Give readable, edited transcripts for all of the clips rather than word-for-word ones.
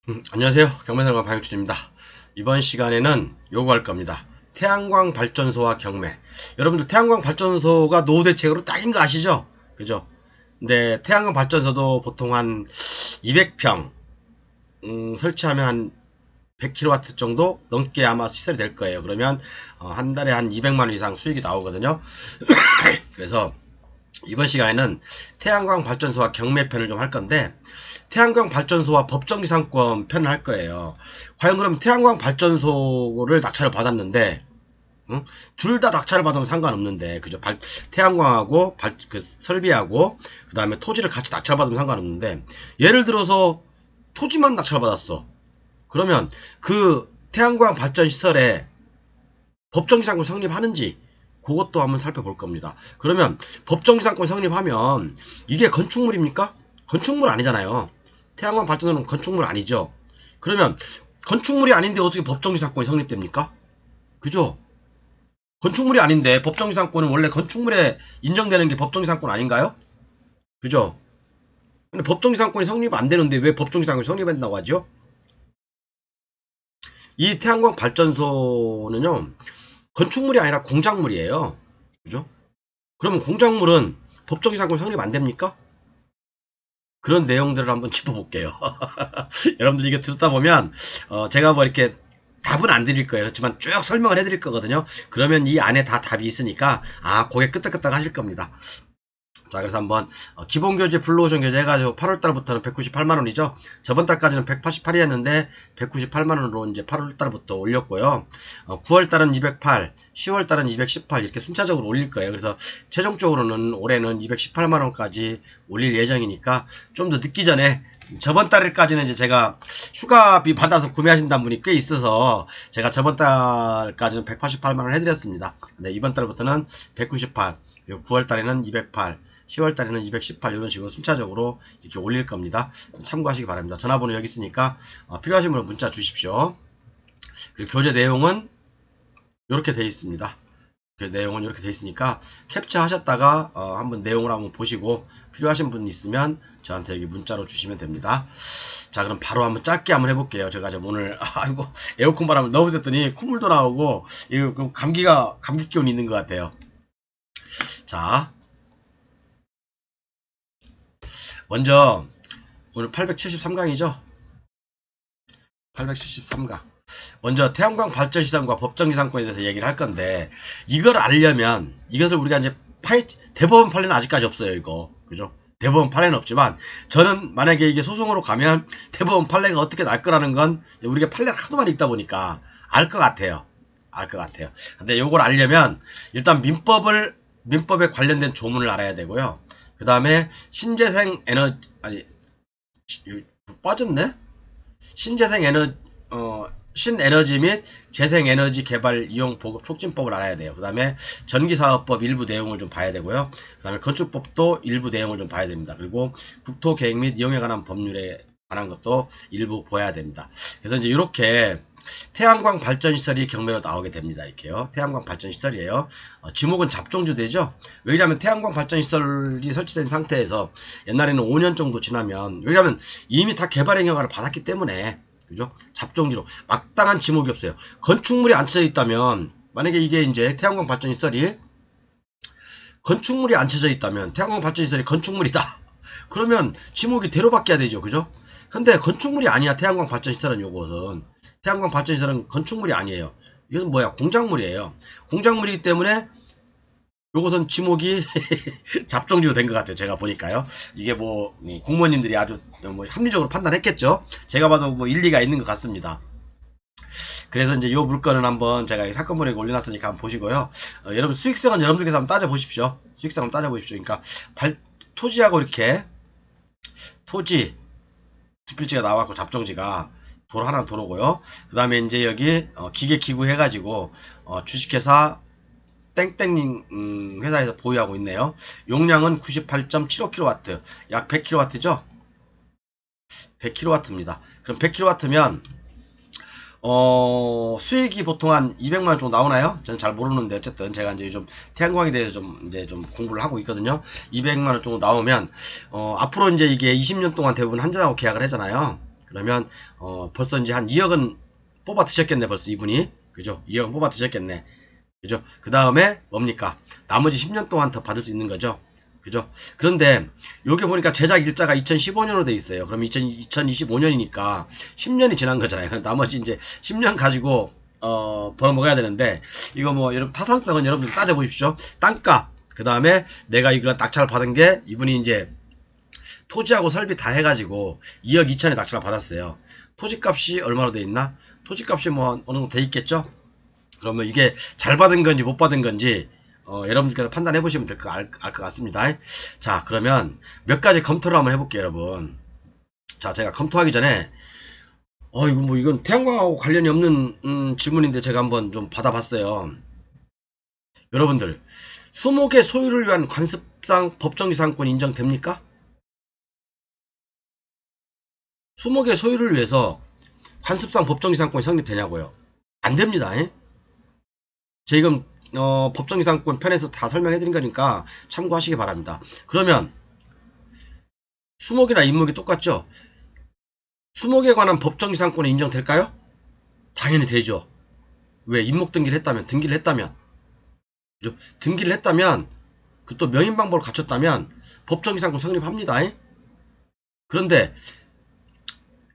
안녕하세요. 경매설마 방역주입니다. 이번 시간에는 요거 할 겁니다. 태양광 발전소와 경매. 여러분들 태양광 발전소가 노후 대책으로 딱인 거 아시죠? 그죠? 근데 태양광 발전소도 보통 한 200평 설치하면 한 100kW 정도 넘게 아마 시설이 될 거예요. 그러면 한 달에 한 200만원 이상 수익이 나오거든요. 그래서 이번 시간에는 태양광 발전소와 경매편을 좀 할 건데, 태양광 발전소와 법정지상권 편을 할 거예요. 과연 그럼 태양광 발전소를 낙찰을 받았는데, 둘 다 낙찰을 받으면 상관없는데, 그죠? 태양광하고 그 설비하고 그 다음에 토지를 같이 낙찰받으면 상관없는데, 예를 들어서 토지만 낙찰받았어. 그러면 그 태양광 발전 시설에 법정지상권 성립하는지, 그것도 한번 살펴볼 겁니다. 그러면 법정지상권 성립하면 이게 건축물입니까? 건축물 아니잖아요. 태양광 발전소는 건축물 아니죠. 그러면 건축물이 아닌데 어떻게 법정지상권이 성립됩니까? 그죠? 건축물이 아닌데 법정지상권은 원래 건축물에 인정되는 게 법정지상권 아닌가요? 그죠? 근데 법정지상권이 성립 안 되는데 왜 법정지상권이 성립한다고 하죠? 이 태양광 발전소는요, 건축물이 아니라 공작물이에요. 그죠? 그러면 공작물은 법정지상권 성립 안 됩니까? 그런 내용들을 한번 짚어볼게요. 여러분들 이게 듣다 보면 제가 뭐 이렇게 답은 안 드릴 거예요. 그렇지만 쭉 설명을 해드릴 거거든요. 그러면 이 안에 다 답이 있으니까 고개 끄덕끄덕 하실 겁니다. 자, 그래서 한번 기본 교재, 블루오션 교재 해가지고 8월달부터는 198만원이죠. 저번 달까지는 188이었는데 198만원으로 이제 8월달부터 올렸고요. 9월달은 208, 10월달은 218 이렇게 순차적으로 올릴 거예요. 그래서 최종적으로는 올해는 218만원까지 올릴 예정이니까 좀 더 늦기 전에, 저번 달까지는 이제 제가 휴가비 받아서 구매하신다는 분이 꽤 있어서 제가 저번 달까지는 188만원 해드렸습니다. 근데 이번 달부터는 198, 그리고 9월 달에는 208, 10월 달에는 218 이런 식으로 순차적으로 이렇게 올릴 겁니다. 참고하시기 바랍니다. 전화번호 여기 있으니까 필요하신 분은 문자 주십시오. 그리고 교재 내용은 이렇게 되어 있습니다. 그 내용은 이렇게 되어 있으니까 캡처하셨다가 한번 내용을 한번 보시고 필요하신 분 있으면 저한테 여기 문자로 주시면 됩니다. 자, 그럼 바로 한번 짧게 한번 해볼게요. 제가 지금 오늘 아이고 에어컨 바람을 너무 쐈더니 콧물도 나오고 이거 감기 기운이 있는 것 같아요. 자, 먼저 오늘 873강이죠. 873강. 먼저 태양광 발전 시장과 법정 지상권에 대해서 얘기를 할 건데, 이걸 알려면 이것을 우리가 이제 대법원 판례는 아직까지 없어요. 이거 그죠? 대법원 판례는 없지만 저는 만약에 이게 소송으로 가면 대법원 판례가 어떻게 날 거라는 건 우리가 판례를 하도 많이 읽다 보니까 알 것 같아요. 알 것 같아요. 근데 이걸 알려면 일단 민법에 관련된 조문을 알아야 되고요. 그 다음에 신재생 에너지, 아니 빠졌네. 신재생 에너지, 신에너지 및 재생에너지 개발 이용 보급 촉진법을 알아야 돼요. 그 다음에 전기사업법 일부 내용을 좀 봐야 되고요. 그 다음에 건축법도 일부 내용을 좀 봐야 됩니다. 그리고 국토계획 및 이용에 관한 법률에 관한 것도 일부 봐야 됩니다. 그래서 이제 이렇게 태양광 발전시설이 경매로 나오게 됩니다. 이렇게요. 태양광 발전시설이에요. 지목은 잡종주되죠. 왜냐하면 태양광 발전시설이 설치된 상태에서 옛날에는 5년 정도 지나면, 왜냐하면 이미 다 개발행 허가를 받았기 때문에, 그죠? 잡종지로 마땅한 지목이 없어요. 건축물이 안 쳐져 있다면, 만약에 이게 이제 태양광 발전시설이 건축물이 안 쳐져 있다면, 태양광 발전시설이 건축물이다. 그러면 지목이 대로 바뀌어야 되죠. 그죠? 근데 건축물이 아니야. 태양광 발전시설은 요것은. 태양광 발전시설은 건축물이 아니에요. 이것은 뭐야? 공작물이에요. 공작물이기 때문에 요것은 지목이 잡종지로 된 것 같아요. 제가 보니까요. 이게 뭐 공무원님들이 아주 뭐 합리적으로 판단했겠죠. 제가 봐도 뭐 일리가 있는 것 같습니다. 그래서 이제 요 물건은 한번 제가 사건번호에 올려놨으니까 한번 보시고요. 여러분 수익성은 여러분들께서 한번 따져보십시오. 수익성 한번 따져보십시오. 그러니까 토지하고 이렇게 토지 두 필지가 나와갖고 잡종지가 도로 하나는 도로고요. 그 다음에 이제 여기 기계 기구 해가지고 주식회사 땡땡 회사에서 보유하고 있네요. 용량은 98.75kW, 약 100kW죠. 100kW입니다. 그럼 100kW면 수익이 보통 한 200만원 정도 나오나요? 저는 잘 모르는데 어쨌든 제가 이제 좀 태양광에 대해서 좀 공부를 하고 있거든요. 200만원 정도 나오면 앞으로 이제 이게 20년 동안 대부분 한전하고 계약을 하잖아요. 그러면 벌써 이제 한 2억은 뽑아 드셨겠네. 벌써 이분이. 그죠? 2억은 뽑아 드셨겠네. 그죠? 그 다음에 뭡니까? 나머지 10년 동안 더 받을 수 있는 거죠. 그죠? 그런데 요게 보니까 제작 일자가 2015년으로 돼 있어요. 그럼 2025년이니까 10년이 지난 거잖아요. 나머지 이제 10년 가지고 벌어먹어야 되는데, 이거 뭐 여러분 타산성은 여러분들 따져보십시오. 땅값, 그 다음에 내가 이거 낙찰 받은 게 이분이 이제 토지하고 설비 다 해가지고 2억 2천에 낙찰을 받았어요. 토지값이 얼마로 돼 있나? 토지값이 뭐 어느 정도 돼 있겠죠? 그러면 이게 잘 받은 건지 못 받은 건지 여러분들께서 판단해 보시면 알 것 같습니다. 자, 그러면 몇 가지 검토를 한번 해볼게요, 여러분. 자, 제가 검토하기 전에 이거 뭐 이건 태양광하고 관련이 없는 질문인데 제가 한번 좀 받아봤어요. 여러분들, 수목의 소유를 위한 관습상 법정지상권 인정됩니까? 수목의 소유를 위해서 관습상 법정지상권이 성립되냐고요? 안 됩니다. 지금 법정지상권 편에서 다 설명해드린 거니까 참고하시기 바랍니다. 그러면 수목이나 임목이 똑같죠? 수목에 관한 법정지상권이 인정될까요? 당연히 되죠. 왜? 임목 등기를 했다면 그죠? 등기를 했다면 그 또 명인방법을 갖췄다면 법정지상권 성립합니다. 그런데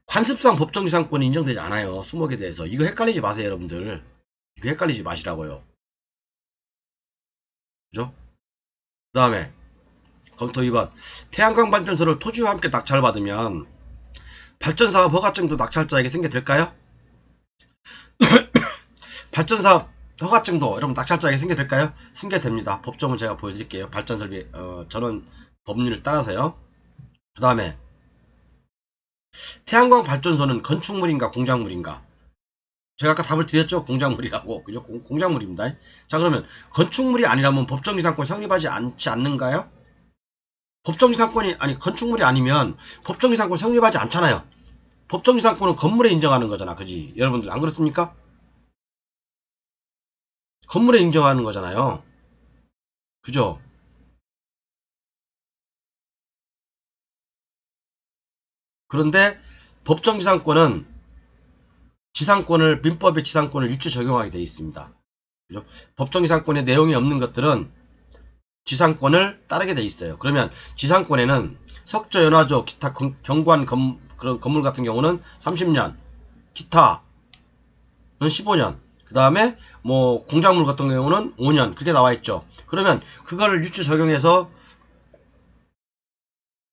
관습상 법정지상권이 인정되지 않아요. 수목에 대해서. 이거 헷갈리지 마세요, 여러분들. 이거 헷갈리지 마시라고요. 그죠? 그 다음에 검토 2번, 태양광 발전소를 토지와 함께 낙찰받으면 발전사업 허가증도 낙찰자에게 생겨될까요? 발전사업 허가증도 여러분 낙찰자에게 생겨될까요? 생겨됩니다. 법조문 제가 보여드릴게요. 발전설비 전원 법률을 따라서요. 그 다음에 태양광 발전소는 건축물인가 공작물인가? 제가 아까 답을 드렸죠. 공작물이라고. 그죠? 공작물입니다. 자, 그러면 건축물이 아니라면 법정지상권 성립하지 않지 않는가요? 법정지상권이 아니 건축물이 아니면 법정지상권 성립하지 않잖아요. 법정지상권은 건물에 인정하는 거잖아. 그지? 여러분들 안 그렇습니까? 건물에 인정하는 거잖아요. 그죠? 그런데 법정지상권은 민법의 지상권을 유추 적용하게 되어 있습니다. 그죠? 법정지상권의 내용이 없는 것들은 지상권을 따르게 돼 있어요. 그러면 지상권에는 석조, 연화조, 기타 경관 그런 건물 같은 경우는 30년, 기타는 15년, 그 다음에 뭐 공작물 같은 경우는 5년 그렇게 나와 있죠. 그러면 그거를 유추 적용해서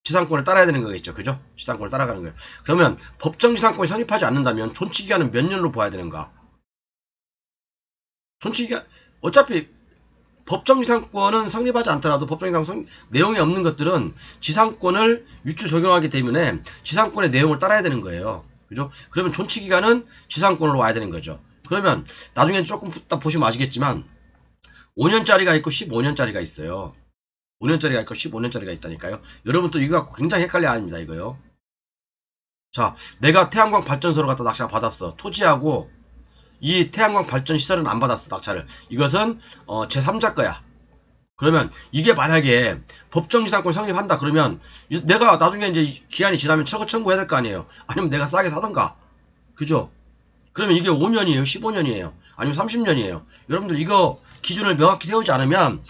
지상권을 따라야 되는 거겠죠. 그죠? 지상권을 따라가는 거예요. 그러면 법정지상권이 성립하지 않는다면 존치기간은 몇 년으로 봐야 되는가? 존치기간 어차피 법정지상권은 성립하지 않더라도 법정지상권 내용이 없는 것들은 지상권을 유추 적용하기 때문에 지상권의 내용을 따라야 되는 거예요. 그죠? 그러면 존치기간은 지상권으로 와야 되는 거죠. 그러면 나중에 조금 이따 보시면 아시겠지만 5년짜리가 있고 15년짜리가 있어요. 5년짜리가 있고 15년짜리가 있다니까요. 여러분 또 이거 갖고 굉장히 헷갈려 합니다. 이거요. 자, 내가 태양광 발전소를 갖다 낙찰 받았어. 토지하고 이 태양광 발전 시설은 안 받았어. 낙찰을. 이것은 제3자 거야. 그러면 이게 만약에 법정지상권 성립한다 그러면 내가 나중에 이제 기한이 지나면 철거 청구해야 될 거 아니에요. 아니면 내가 싸게 사던가. 그죠? 그러면 이게 5년이에요? 15년이에요? 아니면 30년이에요? 여러분들 이거 기준을 명확히 세우지 않으면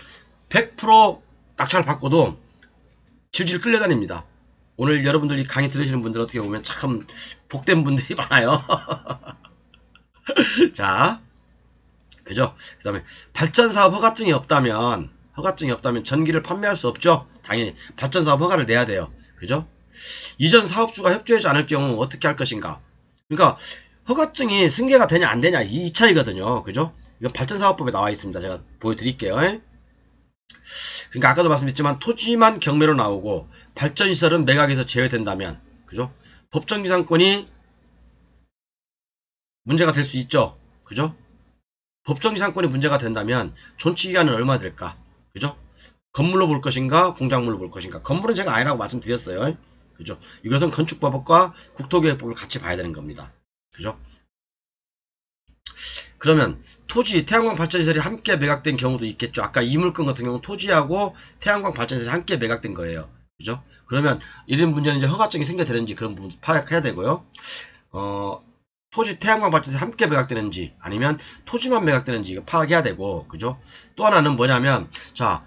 100% 낙찰 받고도 질질 끌려다닙니다. 오늘 여러분들이 강의 들으시는 분들 어떻게 보면 참 복된 분들이 많아요. 자, 그죠? 그 다음에 발전사업 허가증이 없다면 전기를 판매할 수 없죠. 당연히 발전사업 허가를 내야 돼요. 그죠? 이전 사업주가 협조하지 않을 경우 어떻게 할 것인가? 그러니까 허가증이 승계가 되냐 안 되냐 이 차이거든요. 그죠? 이건 발전사업법에 나와 있습니다. 제가 보여드릴게요. 그러니까 아까도 말씀드렸지만 토지만 경매로 나오고 발전시설은 매각에서 제외된다면, 그죠? 법정지상권이 문제가 될 수 있죠. 그죠? 법정지상권이 문제가 된다면 존치기간은 얼마 될까? 그죠? 건물로 볼 것인가 공작물로 볼 것인가? 건물은 제가 아니라고 말씀드렸어요. 그죠? 이것은 건축법과 국토계획법을 같이 봐야 되는 겁니다. 그죠? 그러면 토지, 태양광 발전시설이 함께 매각된 경우도 있겠죠. 아까 이 물건 같은 경우는 토지하고 태양광 발전시설이 함께 매각된 거예요. 그죠? 그러면 이런 문제는 이제 허가증이 생겨되는지 그런 부분 파악해야 되고요. 토지 태양광 발전소에 함께 매각되는지 아니면 토지만 매각되는지 이거 파악해야 되고, 그죠? 또 하나는 뭐냐면, 자,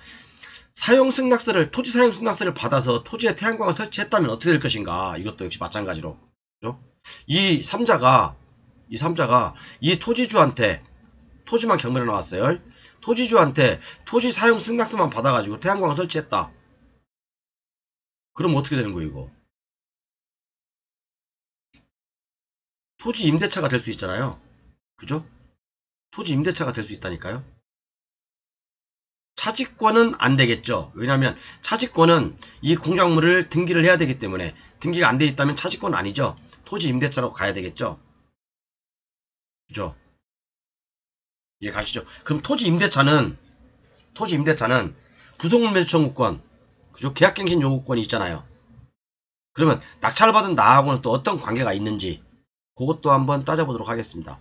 토지 사용 승낙서를 받아서 토지에 태양광을 설치했다면 어떻게 될 것인가? 이것도 역시 마찬가지로, 그죠? 이 삼자가 이 토지주한테, 토지만 경매로 나왔어요. 토지주한테 토지 사용 승낙서만 받아가지고 태양광을 설치했다. 그럼 어떻게 되는 거예요, 이거? 토지 임대차가 될 수 있잖아요. 그죠? 토지 임대차가 될 수 있다니까요. 차지권은 안 되겠죠. 왜냐하면 차지권은 이 공작물을 등기를 해야 되기 때문에 등기가 안 돼 있다면 차지권은 아니죠. 토지 임대차로 가야 되겠죠. 그죠? 이해 가시죠? 그럼 토지 임대차는 부속물 매수 청구권, 그죠? 계약갱신 요구권이 있잖아요. 그러면 낙찰받은 나하고는 또 어떤 관계가 있는지 그것도 한번 따져보도록 하겠습니다.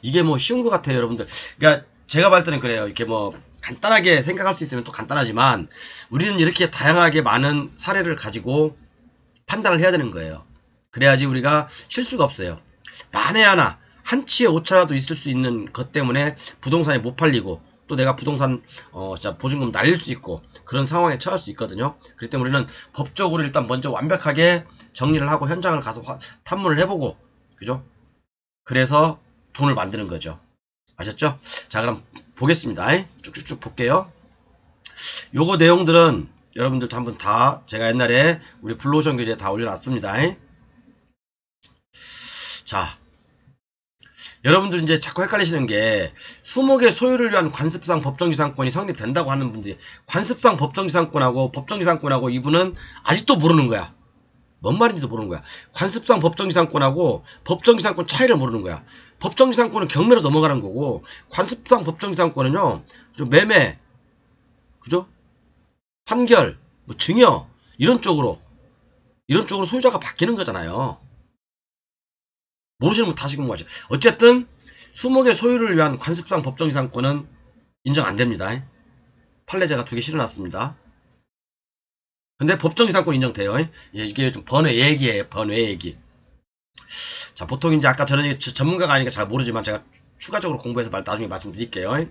이게 뭐 쉬운 것 같아요, 여러분들. 그러니까 제가 봤을 때는 그래요. 이렇게 뭐 간단하게 생각할 수 있으면 또 간단하지만 우리는 이렇게 다양하게 많은 사례를 가지고 판단을 해야 되는 거예요. 그래야지 우리가 실수가 없어요. 만에 하나 한 치의 오차라도 있을 수 있는 것 때문에 부동산이 못 팔리고 또 내가 부동산 진짜 보증금 날릴 수 있고 그런 상황에 처할 수 있거든요. 그렇기 때문에 우리는 법적으로 일단 먼저 완벽하게 정리를 하고 현장을 가서 탐문을 해보고, 그죠? 그래서 돈을 만드는 거죠. 아셨죠? 자, 그럼 보겠습니다. 쭉쭉쭉 볼게요. 요거 내용들은 여러분들도 한번 다 제가 옛날에 우리 블루오션 교재에 다 올려놨습니다. 자, 여러분들 이제 자꾸 헷갈리시는 게 수목의 소유를 위한 관습상 법정지상권이 성립된다고 하는 분들이 관습상 법정지상권하고 법정지상권하고 이분은 아직도 모르는 거야. 뭔 말인지도 모르는 거야. 관습상 법정지상권하고 법정지상권 차이를 모르는 거야. 법정지상권은 경매로 넘어가는 거고 관습상 법정지상권은요 좀 매매, 그죠? 판결, 뭐 증여 이런 쪽으로 소유자가 바뀌는 거잖아요. 모르시는 분 다시 공부하죠. 어쨌든 수목의 소유를 위한 관습상 법정지상권은 인정 안 됩니다. 판례제가 2개 실어놨습니다. 근데 법정지상권 인정돼요. 이게 좀 번외 얘기예요. 번외 얘기. 자, 보통 이제 아까 저는 전문가가 아니니까 잘 모르지만 제가 추가적으로 공부해서 나중에 말씀드릴게요.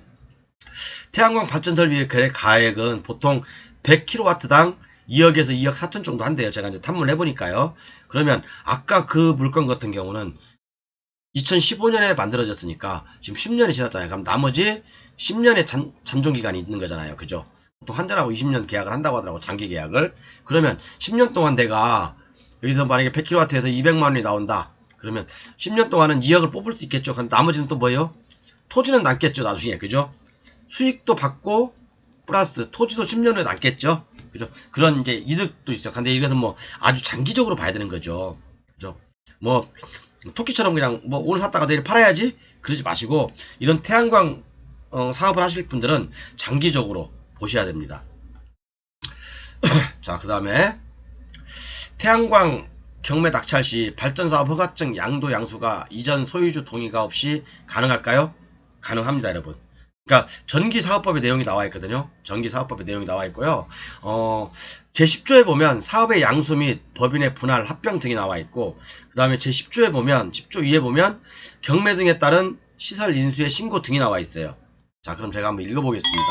태양광 발전 설비 계획 가액은 보통 100kW당 2억에서 2억 4천 정도 한대요. 제가 이제 탐문을 해보니까요. 그러면 아까 그 물건 같은 경우는 2015년에 만들어졌으니까 지금 10년이 지났잖아요. 그럼 나머지 10년의 잔존기간이 있는 거잖아요. 그죠? 보통 한전하고 20년 계약을 한다고 하더라고. 장기 계약을. 그러면 10년 동안 내가 여기서 만약에 100kW에서 200만원이 나온다. 그러면 10년 동안은 2억을 뽑을 수 있겠죠. 그럼 나머지는 또 뭐예요? 토지는 남겠죠. 나중에. 그죠? 수익도 받고 플러스 토지도 10년 후에 남겠죠. 그죠? 그런 이제 이득도 있어. 근데 이것은 뭐 아주 장기적으로 봐야 되는 거죠. 그죠? 뭐 토끼처럼 그냥 뭐 오늘 샀다가 내일 팔아야지 그러지 마시고 이런 태양광 사업을 하실 분들은 장기적으로 보셔야 됩니다. 자, 그 다음에 태양광 경매 낙찰 시 발전사업 허가증 양도 양수가 이전 소유주 동의가 없이 가능할까요? 가능합니다, 여러분. 그러니까 전기사업법의 내용이 나와 있거든요. 전기사업법의 내용이 나와 있고요. 제10조에 보면 사업의 양수 및 법인의 분할, 합병 등이 나와 있고, 그 다음에 제10조에 보면 10조 2에 보면 경매 등에 따른 시설 인수의 신고 등이 나와 있어요. 자, 그럼 제가 한번 읽어보겠습니다.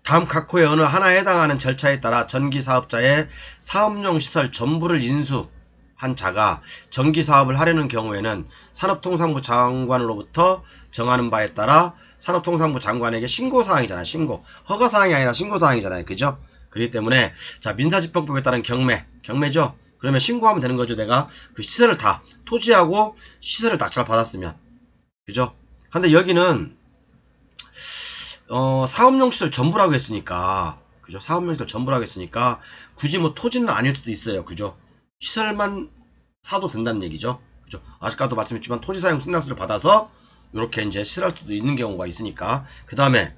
다음 각 호의 어느 하나에 해당하는 절차에 따라 전기사업자의 사업용 시설 전부를 인수한 자가 전기사업을 하려는 경우에는 산업통상부 장관으로부터 정하는 바에 따라 산업통상부 장관에게 신고사항이잖아요. 허가사항이 아니라 신고사항이잖아요. 그죠? 그렇기 때문에 자, 민사집행법에 따른 경매죠? 그러면 신고하면 되는 거죠. 내가 그 시설을 다 토지하고 시설을 낙찰 받았으면. 그죠? 근데 여기는 사업용 시설 전부라고 했으니까, 그죠? 사업용 시설 전부라고 했으니까 굳이 뭐 토지는 아닐 수도 있어요. 그죠? 시설만 사도 된다는 얘기죠. 그죠? 아까도 말씀했지만 토지 사용 승낙서를 받아서 이렇게 이제 시설할 수도 있는 경우가 있으니까. 그 다음에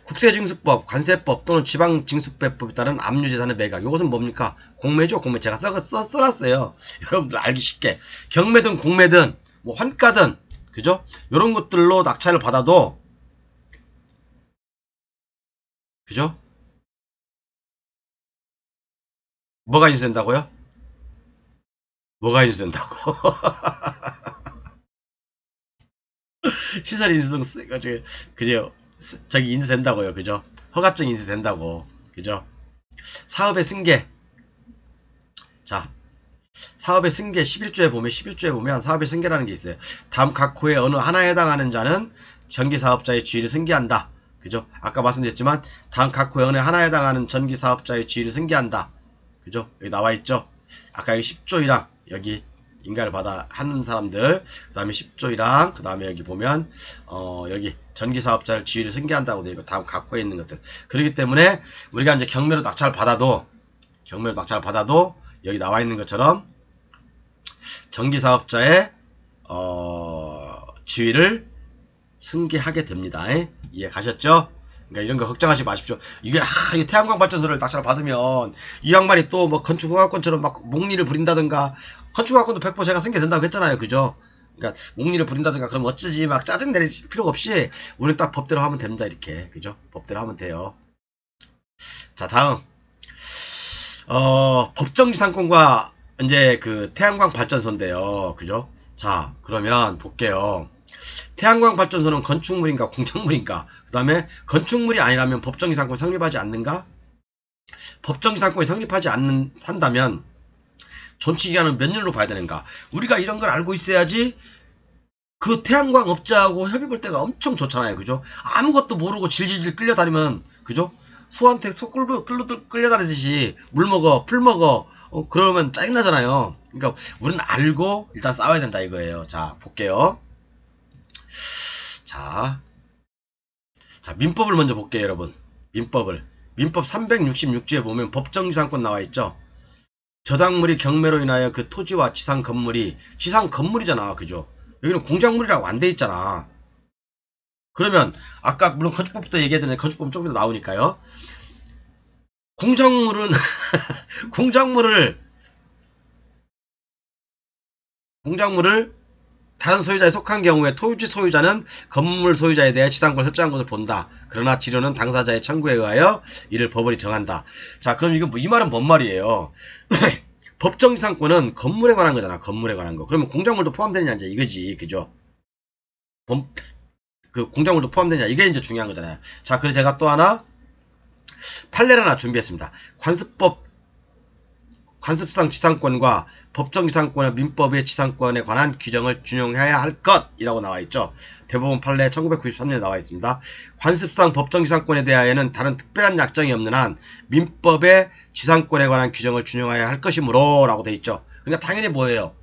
국세징수법, 관세법 또는 지방징수배법에 따른 압류재산의 매각. 이것은 뭡니까? 공매죠. 공매. 제가 써놨어요. 여러분들 알기 쉽게. 경매든 공매든 뭐 환가든, 그죠? 이런 것들로 낙찰을 받아도 그죠? 뭐가 인수된다고요? 뭐가 인수된다고? 시설 인수등 그죠? 저기 인수된다고요. 그죠? 허가증 인수된다고. 그죠? 사업의 승계. 자, 사업의 승계 11조에 보면 사업의 승계라는 게 있어요. 다음 각 호의 어느 하나에 해당하는 자는 전기사업자의 지위를 승계한다. 그죠? 아까 말씀드렸지만 다음 각 호의 어느 하나에 해당하는 전기사업자의 지위를 승계한다. 그죠? 여기 나와있죠? 아까 여기 10조이랑 여기 인가를 받아 하는 사람들, 그 다음에 10조이랑 그 다음에 여기 보면 여기 전기사업자를 지위를 승계한다고 되어 있고 다음 각 호에 있는 것들. 그렇기 때문에 우리가 이제 경매로 낙찰 받아도 여기 나와 있는 것처럼 전기사업자의 지위를 승계하게 됩니다. 이해 가셨죠? 그러니까 이런 거 걱정하지 마십시오. 이게 태양광 발전소를 낙찰 받으면 이 양반이 또 뭐 건축허가권처럼 막 목리를 부린다든가, 건축허가권도 100% 제가 승계된다고 했잖아요. 그죠? 그러니까 목리를 부린다든가 그럼 어쩌지 막 짜증 내릴 필요가 없이 우리는 딱 법대로 하면 됩니다. 이렇게. 그죠? 법대로 하면 돼요. 자, 다음 법정지상권과 이제 그 태양광 발전소인데요. 그죠? 자, 그러면 볼게요. 태양광 발전소는 건축물인가 공작물인가? 그 다음에 건축물이 아니라면 법정지상권이 성립하지 않는가? 법정지상권이 성립하지 산다면 존치기간은 몇 년으로 봐야 되는가? 우리가 이런 걸 알고 있어야지 그 태양광 업자하고 협의 볼 때가 엄청 좋잖아요. 그죠? 아무것도 모르고 질질질 끌려다니면, 그죠? 소한테 소 끌려다니듯이 물 먹어, 풀 먹어, 그러면 짜증나잖아요. 그러니까 우리는 알고 일단 싸워야 된다 이거예요. 자, 볼게요. 자, 민법을 먼저 볼게요, 여러분. 민법 366조에 보면 법정지상권 나와있죠. 저당물이 경매로 인하여 그 토지와 지상 건물이잖아. 그죠? 여기는 공작물이라고 안 돼 있잖아. 그러면 아까 물론 건축법부터 얘기했는데 건축법은 조금 더 나오니까요. 공작물은 공작물을 다른 소유자에 속한 경우에 토지 소유자는 건물 소유자에 대해 지상권 설정한 것을 본다. 그러나 지료는 당사자의 청구에 의하여 이를 법원이 정한다. 자, 그럼 이거 이 말은 뭔 말이에요? 법정지상권은 건물에 관한 거잖아. 건물에 관한 거. 그러면 공작물도 포함되느냐 이제 이거지. 그죠? 그 공작물도 포함되느냐 이게 이제 중요한 거잖아요. 자, 그래서 제가 또 하나 판례를 하나 준비했습니다. 관습상 지상권과 법정지상권의 민법의 지상권에 관한 규정을 준용해야 할 것이라고 나와있죠. 대법원 판례 1993년에 나와있습니다. 관습상 법정지상권에 대하여는 다른 특별한 약정이 없는 한 민법의 지상권에 관한 규정을 준용해야 할 것이므로 라고 되어있죠. 그러니까 당연히 뭐예요?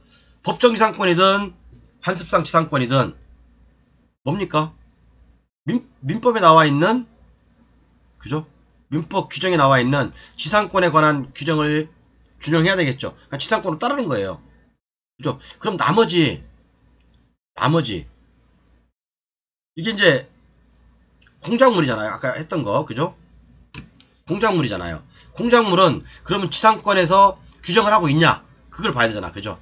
법정지상권이든 관습상 지상권이든 뭡니까? 민법에 나와있는, 그죠? 민법 규정에 나와있는 지상권에 관한 규정을 준용해야 되겠죠. 그러니까 지상권을 따르는 거예요. 그죠? 그럼 나머지 이게 이제 공작물이잖아요. 아까 했던 거. 그죠? 공작물이잖아요. 공작물은 그러면 지상권에서 규정을 하고 있냐? 그걸 봐야 되잖아. 그죠?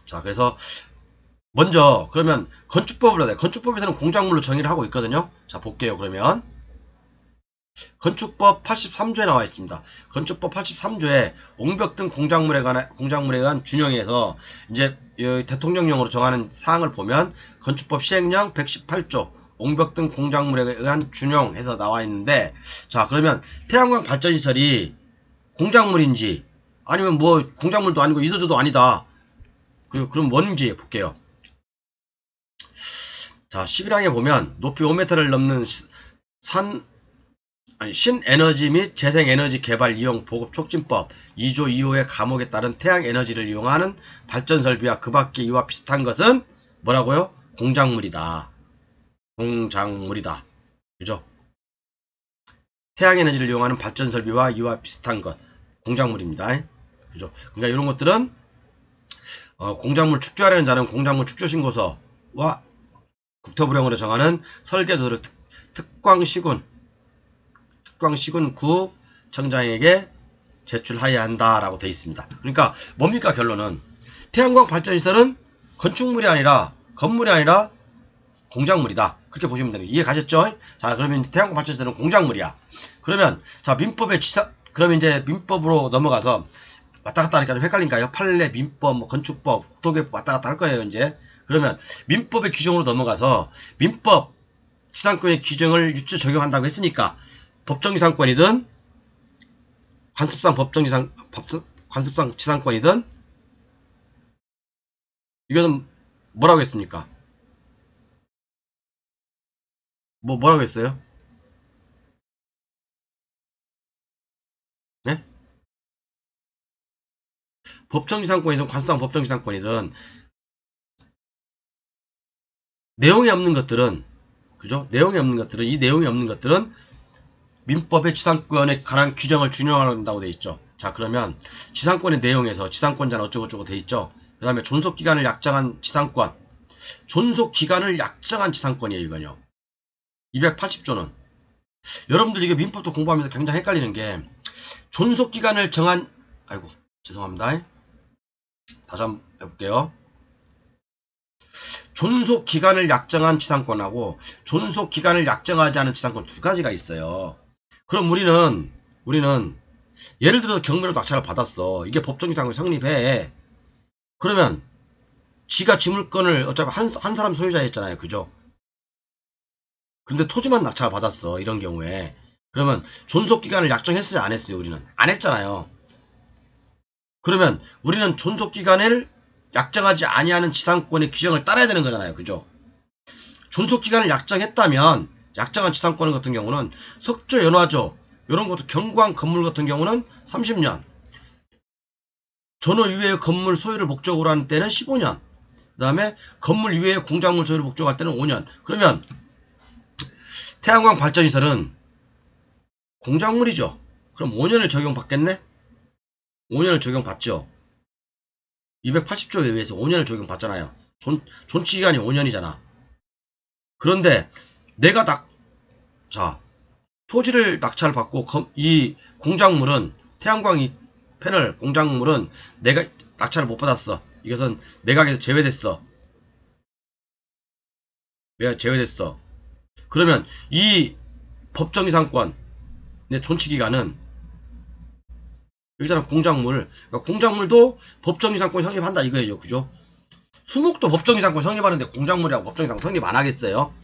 자, 그래서 먼저 그러면 건축법으로 돼. 건축법에서는 공작물로 정의를 하고 있거든요. 자, 볼게요. 그러면 건축법 83조에 나와 있습니다. 건축법 83조에 옹벽 등 공작물에 의한 준용에서 이제 대통령령으로 정하는 사항을 보면 건축법 시행령 118조 옹벽 등 공작물에 의한 준용해서 나와 있는데, 자, 그러면 태양광 발전시설이 공작물인지 아니면 뭐 공작물도 아니고 이도저도 아니다. 그럼 뭔지 볼게요. 자, 11항에 보면 높이 5m를 넘는 신에너지 및 재생에너지 개발 이용 보급 촉진법 2조 2호의 감옥에 따른 태양에너지를 이용하는 발전설비와 그 밖의 이와 비슷한 것은 뭐라고요? 공작물이다. 공작물이다. 그죠? 태양에너지를 이용하는 발전설비와 이와 비슷한 것. 공작물입니다. 그죠? 그러니까 이런 것들은 공작물 축조하려는 자는 공작물 축조신고서와 국토부령으로 정하는 설계도를 특광시군구 청장에게 제출하여야 한다라고 되어 있습니다. 그러니까 뭡니까 결론은 태양광 발전시설은 건축물이 아니라 건물이 아니라 공작물이다. 그렇게 보시면 되는 이해 가셨죠? 자, 그러면 태양광 발전시설은 공작물이야. 그러면 자, 민법의 그러면 이제 민법으로 넘어가서 왔다 갔다 하니까 좀 헷갈린가요? 판례, 민법, 뭐 건축법, 국토개법 왔다 갔다 할 거예요, 이제. 그러면 민법의 규정으로 넘어가서 민법 지상권의 규정을 유추 적용한다고 했으니까 법정지상권이든 관습상 지상권이든 이것은 뭐라고 했습니까? 뭐라고 했어요? 네? 법정지상권이든 관습상 법정지상권이든 내용이 없는 것들은 그죠? 내용이 없는 것들은 이 내용이 없는 것들은 민법의 지상권에 관한 규정을 준용한다고 돼 있죠. 자, 그러면 지상권의 내용에서 지상권자는 어쩌고저쩌고 돼 있죠. 그 다음에 존속기간을 약정한 지상권. 존속기간을 약정한 지상권이에요, 이건요. 280조는. 여러분들 이게 민법도 공부하면서 굉장히 헷갈리는 게 존속기간을 정한 아이고 죄송합니다. 다시 한번 해볼게요. 존속기간을 약정한 지상권하고 존속기간을 약정하지 않은 지상권 두 가지가 있어요. 그럼 우리는 예를 들어서 경매로 낙찰을 받았어. 이게 법정지상권이 성립해. 그러면 지가 지물권을 어차피 한 사람 소유자였잖아요. 그죠? 근데 토지만 낙찰을 받았어. 이런 경우에. 그러면 존속기간을 약정했어요? 안 했어요? 우리는? 안 했잖아요. 그러면 우리는 존속기간을 약정하지 아니하는 지상권의 규정을 따라야 되는 거잖아요. 그죠? 존속기간을 약정했다면 약정한 지상권 같은 경우는 석조, 연화조 이런 것도 경구한 건물 같은 경우는 30년 전후 이외의 건물 소유를 목적으로 하는 때는 15년 그 다음에 건물 이외의 공작물 소유를 목적으로 할 때는 5년 그러면 태양광 발전시설은 공작물이죠. 그럼 5년을 적용받겠네? 5년을 적용받죠. 280조에 의해서 5년을 적용받잖아요. 존치기간이 5년이잖아. 그런데 내가 자 토지를 낙찰 받고 이 공작물은 태양광 이 패널 공작물은 내가 낙찰을 못 받았어. 이것은 매각에서 제외됐어. 매각 제외됐어. 그러면 이 법정이상권 내 존치기간은 여기잖아 공작물. 그러니까 공작물도 법정이상권 성립한다 이거예요. 그죠? 수목도 법정이상권 성립하는데 공작물이라고 법정이상권 성립 안 하겠어요?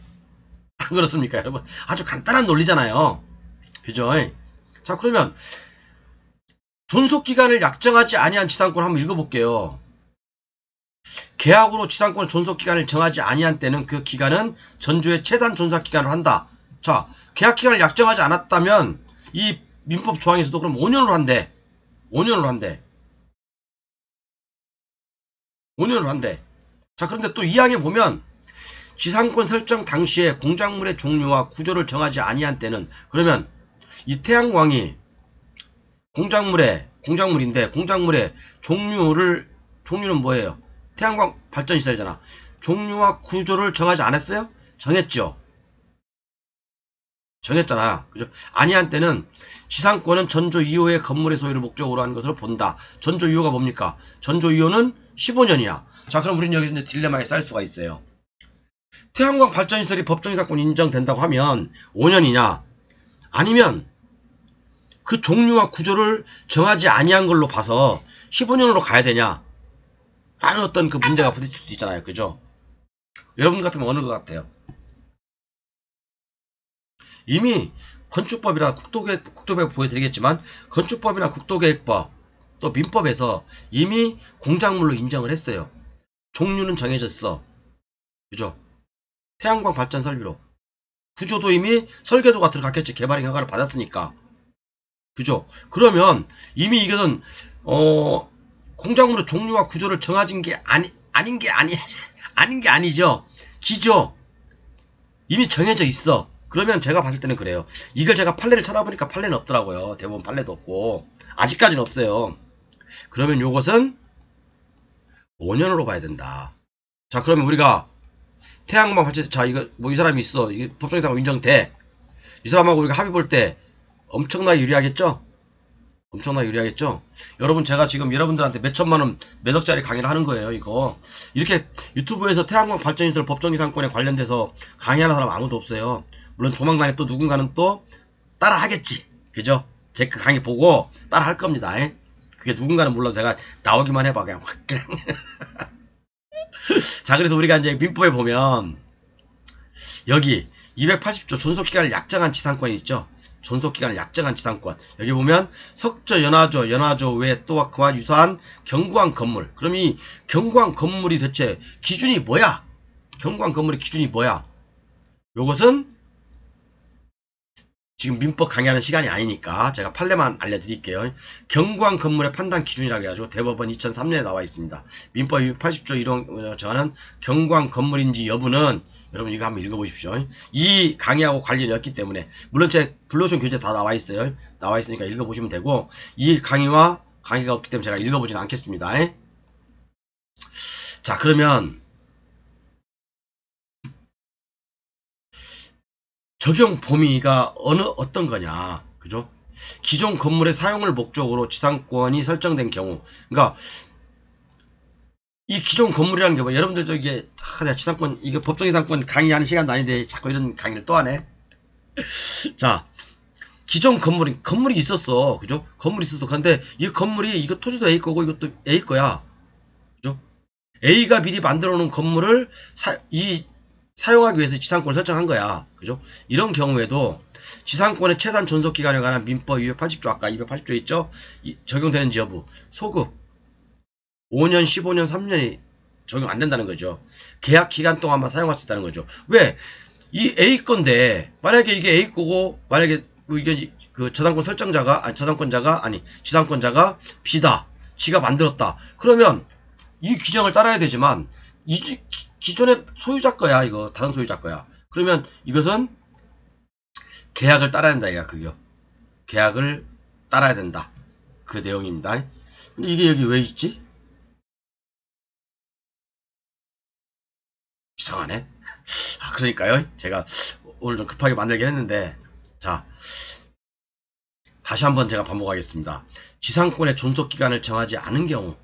안 그렇습니까 여러분? 아주 간단한 논리잖아요. 그죠? 자 그러면 존속기간을 약정하지 아니한 지상권 한번 읽어볼게요. 계약으로 지상권 존속기간을 정하지 아니한 때는 그 기간은 전조의 최단 존속기간을 한다. 자 계약기간을 약정하지 않았다면 이 민법 조항에서도 그럼 5년으로 한대. 5년으로 한대. 5년으로 한대. 자 그런데 또 2항에 보면 지상권 설정 당시에 공작물의 종류와 구조를 정하지 아니한 때는 그러면 이 태양광이 공작물인데 공작물의 종류는 뭐예요? 태양광 발전시설이잖아. 종류와 구조를 정하지 않았어요? 정했죠. 정했잖아. 그죠? 아니한 때는 지상권은 전조 이후의 건물의 소유를 목적으로 하는 것으로 본다. 전조 이후가 뭡니까? 전조 이후는 15년이야. 자, 그럼 우리는 여기서 이제 딜레마에 쌓일 수가 있어요. 태양광 발전시설이 법정이상권 인정된다고 하면 5년이냐? 아니면 그 종류와 구조를 정하지 아니한 걸로 봐서 15년으로 가야 되냐? 라는 어떤 그 문제가 부딪힐 수 있잖아요. 그죠? 여러분 같으면 어느 것 같아요? 이미 건축법이나 국토계획 보여드리겠지만 건축법이나 국토계획법 또 민법에서 이미 공작물로 인정을 했어요. 종류는 정해졌어. 그죠? 태양광 발전 설비로. 구조도 이미 설계도가 들어갔겠지. 개발행 허가를 받았으니까. 그죠? 그러면 이미 이것은 공작물의 종류와 구조를 정해진 게 아닌 게 아니죠. 기죠. 이미 정해져 있어. 그러면 제가 봤을 때는 그래요. 이걸 제가 판례를 찾아보니까 판례는 없더라고요. 대부분 판례도 없고 아직까지는 없어요. 그러면 요것은 5년으로 봐야 된다. 자 그러면 우리가 태양광 발전 자 이거 뭐 이 사람이 있어. 이게 법정이상 인정돼. 이 사람하고 우리가 합의 볼 때 엄청나게 유리하겠죠? 엄청나게 유리하겠죠? 여러분, 제가 지금 여러분들한테 몇 천만 원, 몇 억짜리 강의를 하는 거예요, 이거. 이렇게 유튜브에서 태양광 발전시설 법정이상권에 관련돼서 강의하는 사람 아무도 없어요. 물론 조만간에 또 누군가는 또 따라 하겠지. 그죠? 제 그 강의 보고 따라 할 겁니다. 그게 누군가는 몰라도 제가 나오기만 해봐. 그냥 확, 그냥. 자, 그래서 우리가 이제 민법에 보면, 여기 280조 존속기간을 약정한 지상권이 있죠. 존속기간을 약정한 지상권. 여기 보면 석조, 연화조 외 또 그와 유사한 경구한 건물. 그럼 이 경구한 건물이 대체 기준이 뭐야? 경구한 건물의 기준이 뭐야? 요것은 지금 민법 강의하는 시간이 아니니까 제가 판례만 알려드릴게요. 경구한 건물의 판단 기준이라고 해가지고 대법원 2003년에 나와 있습니다. 민법 280조 1호 정하는 경구한 건물인지 여부는 여러분 이거 한번 읽어보십시오. 이 강의하고 관련이 없기 때문에 물론 제 블루오션 교재 다 나와 있어요. 나와 있으니까 읽어보시면 되고 이 강의와 강의가 없기 때문에 제가 읽어보지는 않겠습니다. 자, 그러면 적용 범위가 어떤 거냐, 그죠? 기존 건물의 사용을 목적으로 지상권이 설정된 경우, 그러니까 이 기존 건물이라는 게 뭐, 여러분들 저기 내가 지상권 이거 법정이상권 강의하는 시간도 아닌데 자꾸 이런 강의를 또 하네. 자, 기존 건물이 있었어, 그죠? 건물이 있었어. 근데 이 건물이 이거 토지도 A 거고 이것도 A 거야, 그죠? A가 미리 만들어 놓은 건물을 사용하기 위해서 지상권을 설정한 거야, 그죠? 이런 경우에도 지상권의 최단 존속기간에 관한 민법 280조, 아까 280조 있죠? 적용되는지 여부, 소급 5년, 15년, 3년이 적용 안 된다는 거죠. 계약 기간 동안만 사용할 수 있다는 거죠. 왜? 이 A 건데 만약에 이게 A 거고 만약에 이게 그 지상권자가 B다. 지가 만들었다. 그러면 이 규정을 따라야 되지만 기존의 소유자 거야. 이거 다른 소유자 거야. 그러면 이것은 계약을 따라야 된다. 이거 그게 계약을 따라야 된다. 그 내용입니다. 근데 이게 여기 왜 있지? 이상하네. 그러니까요. 제가 오늘 좀 급하게 만들긴 했는데, 자, 다시 한번 제가 반복하겠습니다. 지상권의 존속기간을 정하지 않은 경우,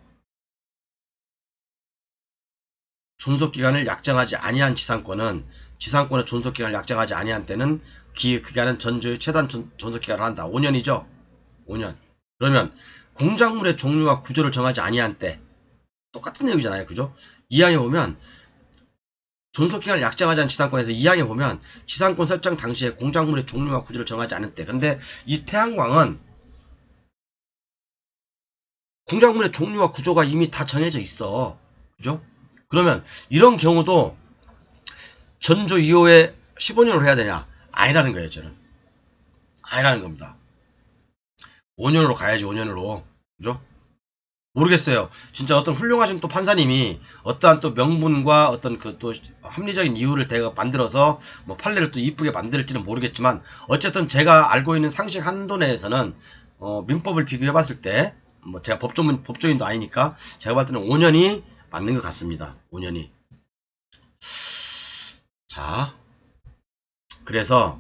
존속기간을 약정하지 아니한 지상권의 존속기간을 약정하지 아니한 때는 그기간은 전조의 최단 존속기간을 한다. 5년이죠. 5년. 그러면 공작물의 종류와 구조를 정하지 아니한 때 똑같은 내용이잖아요. 그죠? 2항에 보면 존속기간을 약정하지 않은 지상권에서 2항에 보면 지상권 설정 당시에 공작물의 종류와 구조를 정하지 않을 때, 근데 이 태양광은 공작물의 종류와 구조가 이미 다 정해져 있어. 그죠? 그러면 이런 경우도 전조 이후에 15년으로 해야 되냐? 아니라는 거예요. 저는 아니라는 겁니다. 5년으로 가야지. 5년으로. 그죠? 모르겠어요. 진짜 어떤 훌륭하신 또 판사님이 어떠한 또 명분과 어떤 그 또 합리적인 이유를 대가 만들어서 뭐 판례를 또 이쁘게 만들지는 모르겠지만, 어쨌든 제가 알고 있는 상식 한도 내에서는 민법을 비교해 봤을 때 뭐 제가 법조인도 아니니까 제가 봤을 때는 5년이 맞는 것 같습니다. 5년이. 자, 그래서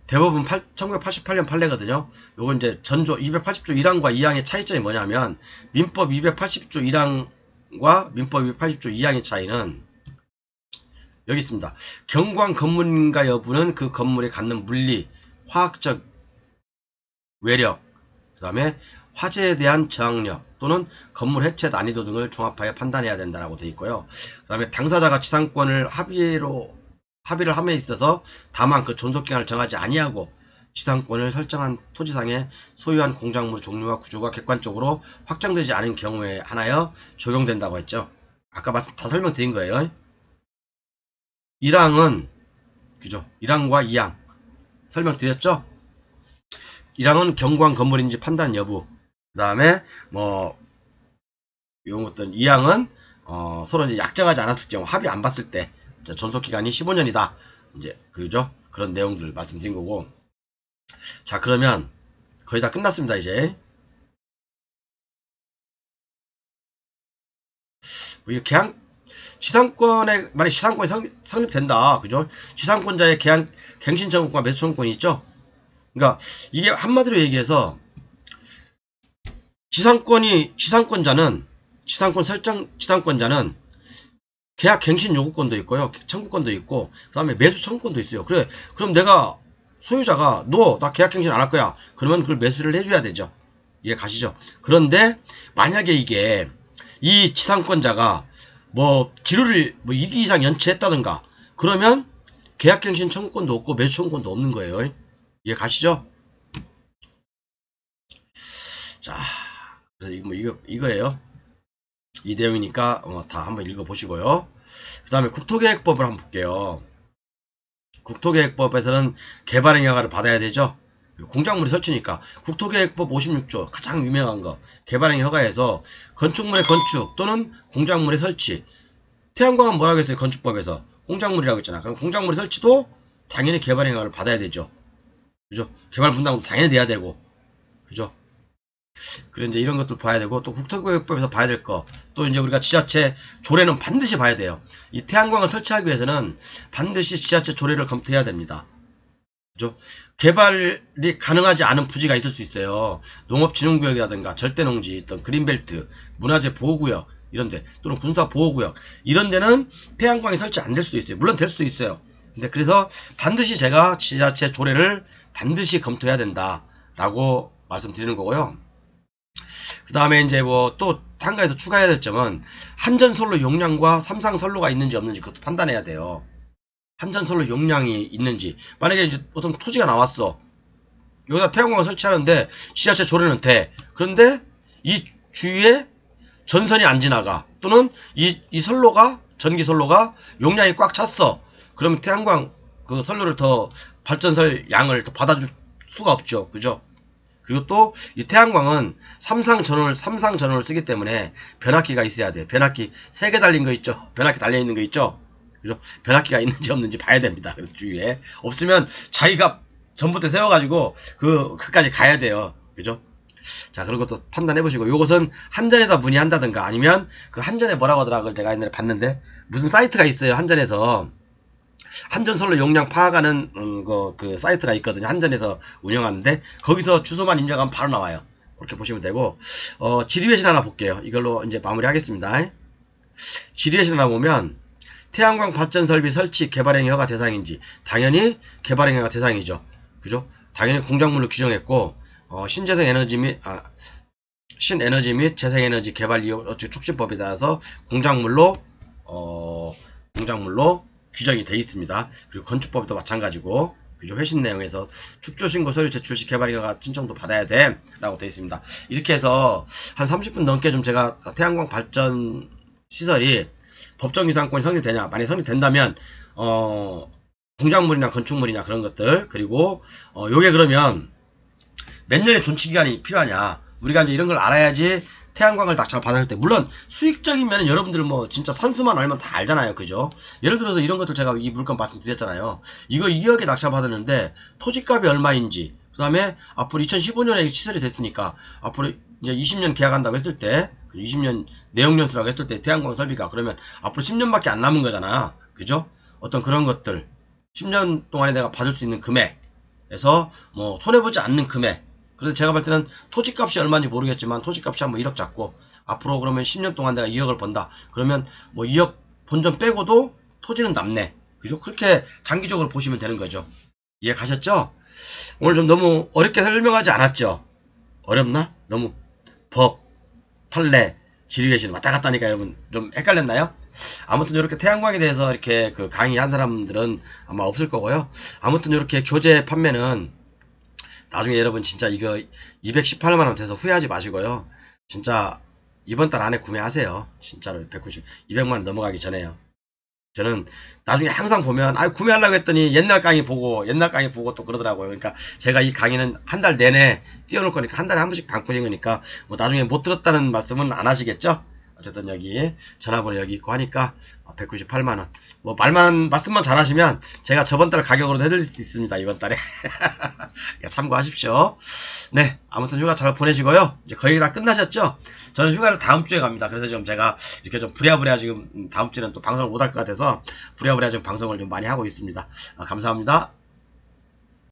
대법원 1988년 판례거든요. 요건 이제 전조 280조 1항과 2항의 차이점이 뭐냐면, 민법 280조 1항과 민법 280조 2항의 차이는 여기 있습니다. 경관 건물인가 여부는 그 건물이 갖는 물리, 화학적 외력, 그 다음에 화재에 대한 저항력 또는 건물 해체 난이도 등을 종합하여 판단해야 된다라고 되어 있고요. 그 다음에 당사자가 지상권을 합의를 함에 있어서 다만 그 존속기간을 정하지 아니하고 지상권을 설정한 토지상에 소유한 공작물 종류와 구조가 객관적으로 확정되지 않은 경우에 한하여 적용된다고 했죠. 아까 다 설명드린 거예요. 1항은 그죠? 1항과 2항 설명드렸죠? 1항은 경관 건물인지 판단 여부, 그 다음에 뭐 이런 것들. 2항은 서로 이제 약정하지 않았을 경우, 합의 안 봤을 때 존속기간이 15년이다. 이제 그죠? 그런 내용들 말씀드린 거고. 자, 그러면 거의 다 끝났습니다. 이제 우리 계약 지상권에 만약 지상권이 성립된다. 그죠? 지상권자의 갱신청구권과 매수청구권이 있죠. 그러니까 이게 한마디로 얘기해서 지상권자는 계약 갱신 요구권도 있고요. 청구권도 있고, 그 다음에 매수 청구권도 있어요. 그래, 그럼 내가 소유자가 너 나 계약 갱신 안 할 거야. 그러면 그걸 매수를 해줘야 되죠. 이해 가시죠? 그런데 만약에 이게 이 지상권자가 뭐 기류를 뭐 2기 이상 연체했다든가 그러면 계약갱신 청구권도 없고 매수 청구권도 없는 거예요. 이해 가시죠? 자, 그래서 이거예요. 이 내용이니까 다 한번 읽어보시고요. 그 다음에 국토계획법을 한번 볼게요. 국토계획법에서는 개발행 허가를 받아야 되죠. 공작물이 설치니까 국토계획법 56조 가장 유명한 거 개발행 허가에서 건축물의 건축 또는 공작물의 설치. 태양광은 뭐라고 했어요? 건축법에서 공작물이라고 했잖아. 그럼 공작물의 설치도 당연히 개발행 허가를 받아야 되죠. 그죠? 개발 분담도 당연히 돼야 되고, 그죠? 그래 이제 이런 것들 봐야 되고, 또 국토계획법에서 봐야 될 거, 또 이제 우리가 지자체 조례는 반드시 봐야 돼요. 이 태양광을 설치하기 위해서는 반드시 지자체 조례를 검토해야 됩니다. 그죠? 개발이 가능하지 않은 부지가 있을 수 있어요. 농업진흥구역이라든가 절대농지, 있던 그린벨트, 문화재 보호구역 이런데, 또는 군사보호구역 이런 데는 태양광이 설치 안 될 수도 있어요. 물론 될 수도 있어요. 근데 그래서 반드시 제가 지자체 조례를 반드시 검토해야 된다라고 말씀드리는 거고요. 그 다음에 이제 뭐 또 한 가지 더 추가해야 될 점은 한전선로 용량과 삼상선로가 있는지 없는지 그것도 판단해야 돼요. 한전선로 용량이 있는지. 만약에 이제 어떤 토지가 나왔어. 여기다 태양광을 설치하는데 지자체 조례는 돼. 그런데 이 주위에 전선이 안 지나가. 또는 이 선로가, 전기선로가 용량이 꽉 찼어. 그러면 태양광 그 선로를 더 발전설 양을 더 받아줄 수가 없죠. 그죠? 그리고 또 이 태양광은 삼상 전원을 쓰기 때문에 변압기가 있어야 돼요. 변압기 3개 달린 거 있죠. 변압기 달려 있는 거 있죠. 그죠? 변압기가 있는지 없는지 봐야 됩니다. 그래서 주위에 없으면 자기가 전부터 세워가지고 그까지 가야 돼요. 그죠? 자, 그런 것도 판단해 보시고, 요것은 한전에다 문의한다든가 아니면 그 한전에 뭐라고 하더라 그걸 제가 옛날에 봤는데 무슨 사이트가 있어요. 한전에서 한전선로 용량 파악하는 그 사이트가 있거든요. 한전에서 운영하는데 거기서 주소만 입력하면 바로 나와요. 그렇게 보시면 되고, 지리회신 하나 볼게요. 이걸로 이제 마무리하겠습니다. 지리회신 하나 보면 태양광 발전 설비 설치 개발행위 허가 대상인지 당연히 개발행위 허가 대상이죠. 그죠? 당연히 공작물로 규정했고, 신에너지 및 재생에너지 개발 이용 촉진법에 따라서 공작물로 규정이 되어 있습니다. 그리고 건축법도 마찬가지고, 그죠? 회신 내용에서 축조신고 서류 제출 시 개발허가 신청도 받아야 돼 라고 되어 있습니다. 이렇게 해서 한 30분 넘게 좀 제가 태양광 발전 시설이 법정 이상권이 성립되냐, 만약에 성립된다면 공작물이나 건축물이냐 그런 것들, 그리고 요게 그러면 몇 년의 존치기간이 필요하냐, 우리가 이제 이런 걸 알아야지 태양광을 낙찰 받을 때, 물론 수익적이면 여러분들 뭐 진짜 선수만 알면 다 알잖아요. 그죠? 예를 들어서 이런 것들 제가 이 물건 말씀드렸잖아요. 이거 2억에 낙찰 받았는데 토지값이 얼마인지, 그 다음에 앞으로 2015년에 시설이 됐으니까 앞으로 이제 20년 계약한다고 했을 때, 20년 내용연수라고 했을 때 태양광 설비가 그러면 앞으로 10년밖에 안 남은 거잖아. 그죠? 어떤 그런 것들 10년 동안에 내가 받을 수 있는 금액에서 뭐 손해보지 않는 금액. 그래서 제가 볼 때는 토지값이 얼마인지 모르겠지만 토지값이 한번 1억 잡고 앞으로 그러면 10년 동안 내가 2억을 번다. 그러면 뭐 2억 본전 빼고도 토지는 남네. 그죠? 그렇게 장기적으로 보시면 되는 거죠. 이해 가셨죠? 오늘 좀 너무 어렵게 설명하지 않았죠? 어렵나? 너무 법, 판례, 지리회신 왔다 갔다 하니까 여러분 좀 헷갈렸나요? 아무튼 이렇게 태양광에 대해서 이렇게 그 강의한 사람들은 아마 없을 거고요. 아무튼 이렇게 교재 판매는 나중에 여러분 진짜 이거 218만원 돼서 후회하지 마시고요. 진짜 이번 달 안에 구매하세요. 진짜로 200만원 넘어가기 전에요. 저는 나중에 항상 보면 구매하려고 했더니 옛날 강의 보고 또 그러더라고요. 그러니까 제가 이 강의는 한 달 내내 띄워놓을 거니까 한 달에 한 번씩 방문인 거니까 뭐 나중에 못 들었다는 말씀은 안 하시겠죠? 어쨌든 여기 전화번호 여기 있고 하니까 198만원. 뭐 말씀만 잘하시면 제가 저번 달 가격으로 해드릴 수 있습니다. 이번 달에. 참고하십시오. 네, 아무튼 휴가 잘 보내시고요. 이제 거의 다 끝나셨죠? 저는 휴가를 다음 주에 갑니다. 그래서 지금 제가 이렇게 좀 부랴부랴 지금 다음 주에는 또 방송을 못 할 것 같아서 부랴부랴 지금 방송을 좀 많이 하고 있습니다. 감사합니다.